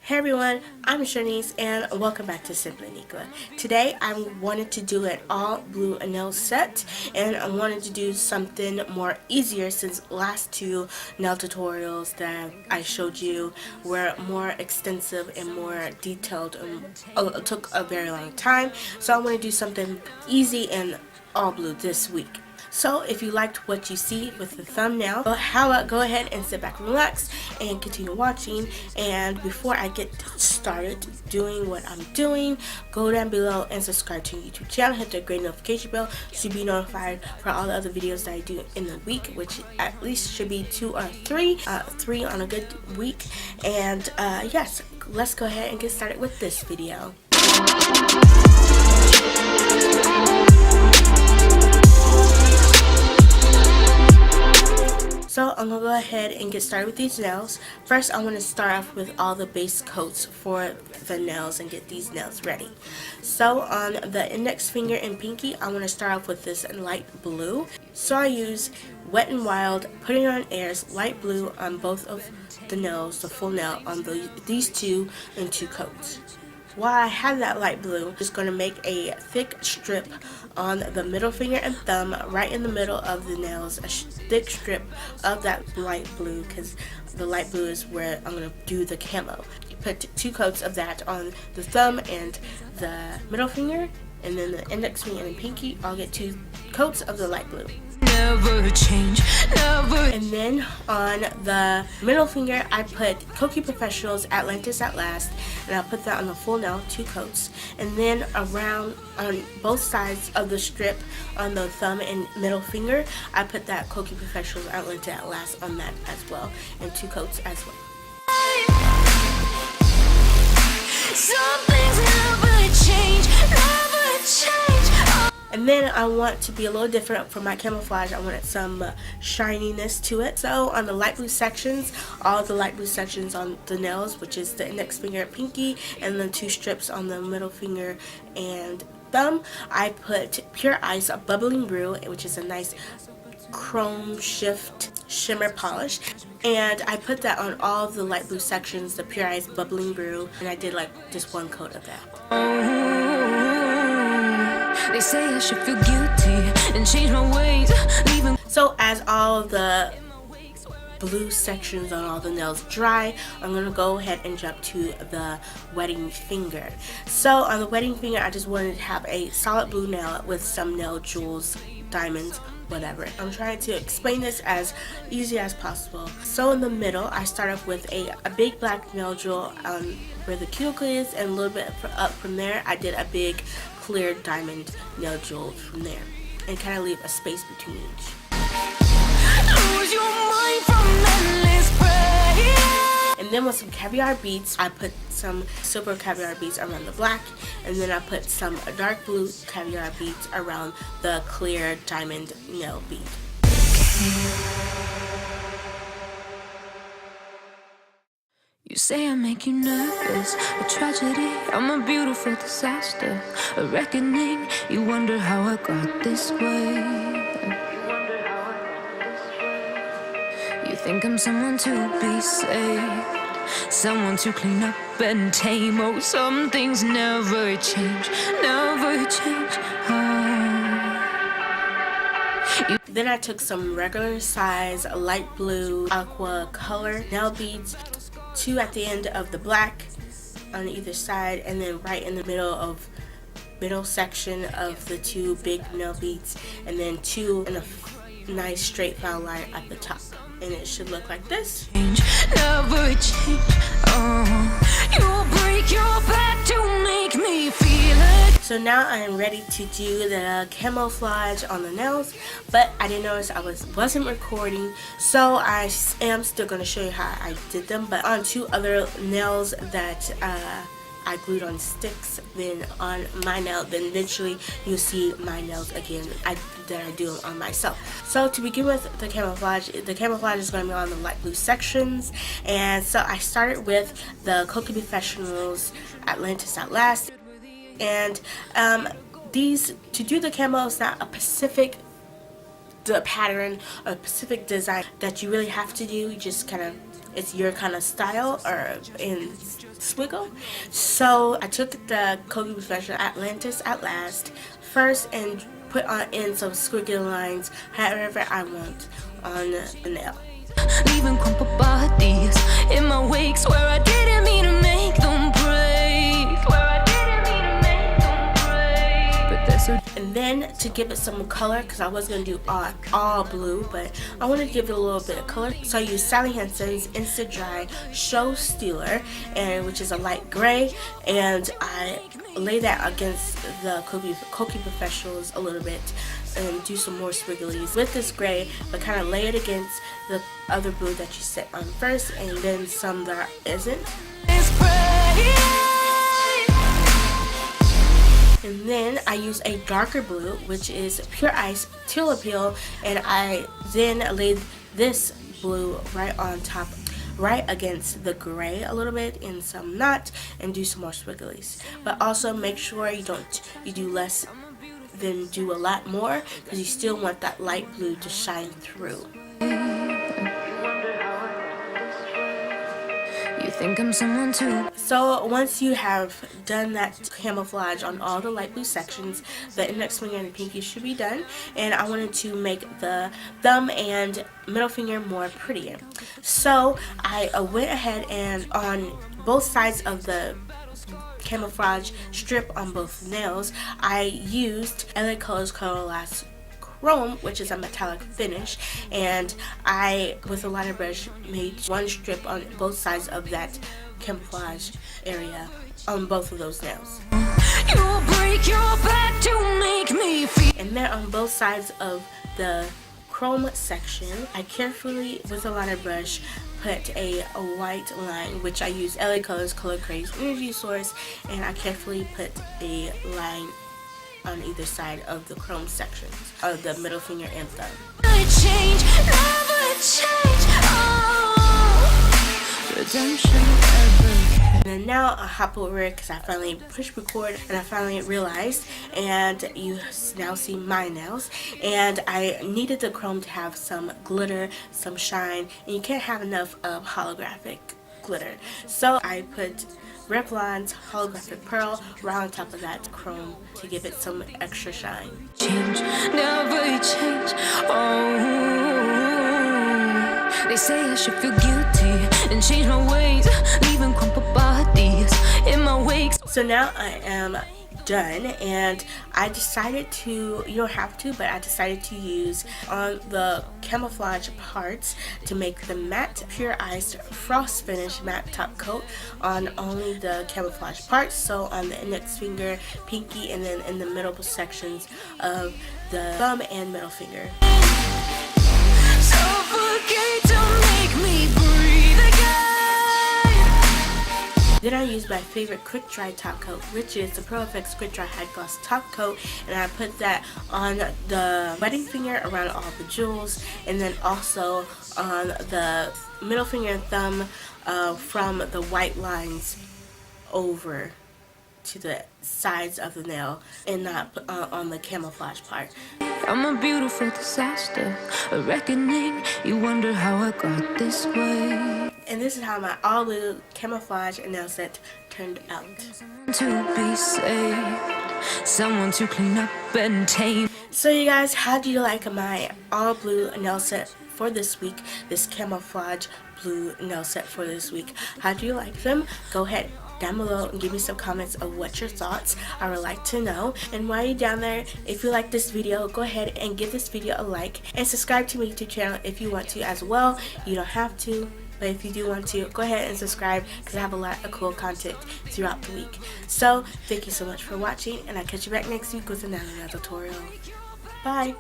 Hey everyone, I'm Shanice and welcome back to Simply Nikla. Today I wanted to do an all blue nail set and I wanted to do something more easier since last two nail tutorials that I showed you were more extensive and more detailed and took a very long time. So I want to do something easy and all blue this week. So if you liked what you see with the thumbnail, go ahead and sit back and relax and continue watching. And before I get started doing what I'm doing, go down below and subscribe to the YouTube channel. Hit the great notification bell so you'll be notified for all the other videos that I do in the week, which at least should be 2 or 3, 3 on a good week. And yes, let's go ahead and get started with this video. So I'm going to go ahead and get started with these nails. First I want to start off with all the base coats for the nails and get these nails ready. So on the index finger and pinky I want to start off with this light blue. So I use Wet n Wild Putting On Air's light blue on both of the nails, the full nail on these two and 2 coats. While I have that light blue, I'm just going to make a thick strip on the middle finger and thumb right in the middle of the nails, a thick strip of that light blue because the light blue is where I'm going to do the camo. Put 2 coats of that on the thumb and the middle finger, and then the index finger and pinky, I'll get 2 coats of the light blue. Never change, never. And then on the middle finger I put KOKIE Professional's Atlantis At Last, and I'll put that on the full nail, 2 coats. And then around on both sides of the strip on the thumb and middle finger I put that KOKIE Professional's Atlantis At Last on that as well, and 2 coats as well. Some things never change, never change. And then I want to be a little different for my camouflage. I wanted some shininess to it. So on the light blue sections, all the light blue sections on the nails, which is the index finger and pinky, and then 2 strips on the middle finger and thumb, I put Pure Ice Bubbling Brew, which is a nice chrome shift shimmer polish, and I put that on all of the light blue sections, the Pure Ice Bubbling Brew, and I did like just 1 coat of that. They say I should feel guilty and change my ways, leaving. So as all of the blue sections on all the nails dry, I'm going to go ahead and jump to the wedding finger. So on the wedding finger I just wanted to have a solid blue nail with some nail jewels, diamonds, whatever. I'm trying to explain this as easy as possible. So in the middle I start off with a big black nail jewel where the cuticle is, and a little bit up from there I did a big clear diamond nail jewel from there, and kind of leave a space between each. And then with some caviar beads, I put some silver caviar beads around the black, and then I put some dark blue caviar beads around the clear diamond nail bead. You say I make you nervous, a tragedy, I'm a beautiful disaster, a reckoning, you wonder how I got this way. You think I'm someone to be saved, someone to clean up and tame. Oh, some things never change, never change. Then I took some regular size light blue aqua color nail beads, 2 at the end of the black on either side, and then right in the middle section of the 2 big nail beads, and then 2 in a nice straight file line at the top, and it should look like this. Never change. You break your back to make me feel it. So now I am ready to do the camouflage on the nails, but I didn't notice I wasn't recording, so I am still going to show you how I did them. But on 2 other nails that I glued on sticks, then on my nail, then eventually you'll see my nails again that I do on myself. So to begin with the camouflage is going to be on the light blue sections, and so I started with the KOKIE Professional's Atlantis At Last, and to do the camo is not a specific pattern or a specific design that you really have to do. You just kind of it's your kind of style or in squiggle. So I took the KOKIE Professional Atlantis At Last first and put on in some squiggly lines however I want on the nail. Leaving crumpled bodies in my wake, swear I didn't mean to make them break. But that's so. And then to give it some color, because I was going to do all blue, but I wanted to give it a little bit of color. So I used Sally Hansen's INSTA-DRI Show Stealer, which is a light gray, and I lay that against the KOKIE Professionals a little bit and do some more swigglies with this gray, but kind of lay it against the other blue that you set on first, and then some that isn't. And then I use a darker blue, which is Pure Ice Teal Appeal, and I then laid this blue right on top, right against the gray a little bit in some knots, and do some more swigglies. But also make sure you do less than do a lot more, because you still want that light blue to shine through. You think I'm someone too? So once you have done that camouflage on all the light blue sections, the index finger and the pinky should be done, and I wanted to make the thumb and middle finger more prettier. So I went ahead and on both sides of the camouflage strip on both nails, I used LA Colors Color Last Chrome, which is a metallic finish, and I, with a liner brush, made one strip on both sides of that camouflage area on both of those nails. You'll break your back to make me feel. And then on both sides of the chrome section, I carefully, with a liner brush, put a white line, which I use LA Colors Color CRAZE Energy Source, and I carefully put a line on either side of the chrome sections of the middle finger and thumb. Change, never change. Oh, redemption ever. And then now I hop over it because I finally pushed record and I finally realized, and you now see my nails, and I needed the chrome to have some glitter, some shine, and you can't have enough of holographic glitter. So I put REVLON's Holographic Pearl right on top of that chrome to give it some extra shine. Change, never change. Oh, they say I should feel guilty and change my ways, leaving crumpled bodies in my wake. So now I am done, and I decided to, you don't have to, but I decided to use on the camouflage parts to make the matte Pure Ice Frost Finish matte top coat on only the camouflage parts, so on the index finger, pinky, and then in the middle sections of the thumb and middle finger. Suffocate to make me breathe again. Then I used my favorite quick dry top coat, which is the Pro FX Quick Dry High Gloss top coat, and I put that on the wedding finger around all the jewels, and then also on the middle finger and thumb from the white lines over to the sides of the nail, and not on the camouflage part. I'm a beautiful disaster, a reckoning. You wonder how I got this way. And this is how my all blue camouflage nail set turned out. To be saved, someone to clean up and tame. So you guys, how do you like my all blue nail set for this week? This camouflage blue nail set for this week. How do you like them? Go ahead down below and give me some comments of what your thoughts. I would like to know. And while you're down there, if you like this video, go ahead and give this video a like and subscribe to my YouTube channel if you want to as well. You don't have to, but if you do want to, go ahead and subscribe, because I have a lot of cool content throughout the week. So thank you so much for watching, and I'll catch you back next week with another tutorial. Bye.